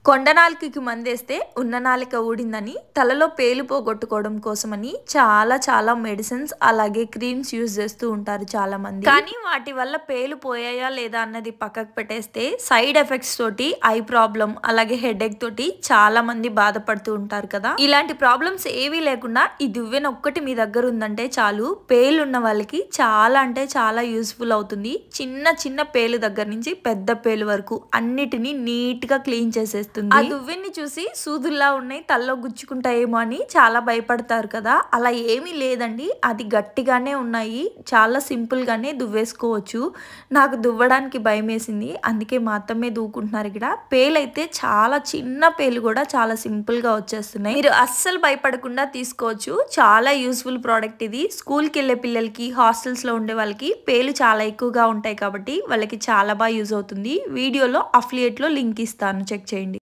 కొండనాలికకి మందేస్తే ఉన్న నాలిక ఊడిందని తలలో పేలు పోగొట్టుకోవడం కోసమని చాలా మెడిసిన్స్ అలాగే క్రీమ్స్ యూజ్ చేస్తూ ఉంటారు చాలా మంది. కానీ వాటి వల్ల పేలు పోయాయా లేదా అన్నది పక్కకు పెట్టేస్తే సైడ్ ఎఫెక్ట్స్ తోటి ఐ ప్రాబ్లం అలాగే హెడేక్ తోటి చాలా మంది బాధపడుతూ ఉంటారు కదా. ఇలాంటి ప్రాబ్లమ్స్ ఏవీ లేకుండా ఈ దువ్వెన ఒక్కటి మీ దగ్గర ఉందంటే చాలు, పేలు ఉన్న వాళ్ళకి చాలా అంటే చాలా యూస్ఫుల్ అవుతుంది. చిన్న పేలు దగ్గర నుంచి పెద్ద పేలు వరకు అన్నిటినీ నీట్ గా క్లీన్ చేసేస్తుంది. ఆ దువ్వెన్ని చూసి సూదుల్లా ఉన్నాయి తల్లో గుచ్చుకుంటాయేమో అని చాలా భయపడతారు కదా. అలా ఏమీ లేదండి, అది గట్టిగానే ఉన్నాయి, చాలా సింపుల్ గానే దువ్వేసుకోవచ్చు. నాకు దువ్వడానికి భయం వేసింది, అందుకే మా అత్తమ్మే దూకుంటున్నారు. ఇక్కడ పేలు అయితే చాలా చిన్న పేలు కూడా చాలా సింపుల్ గా వచ్చేస్తున్నాయి. మీరు అస్సలు భయపడకుండా తీసుకోవచ్చు. చాలా యూస్ఫుల్ ప్రోడక్ట్ ఇది. స్కూల్కి వెళ్ళే పిల్లలకి, హాస్టల్స్ లో ఉండే వాళ్ళకి పేలు చాలా ఎక్కువగా ఉంటాయి కాబట్టి వాళ్ళకి చాలా బాగా యూజ్ అవుతుంది. వీడియోలో అఫిలియేట్ లో లింక్ ఇస్తాను, చెక్ చేయండి.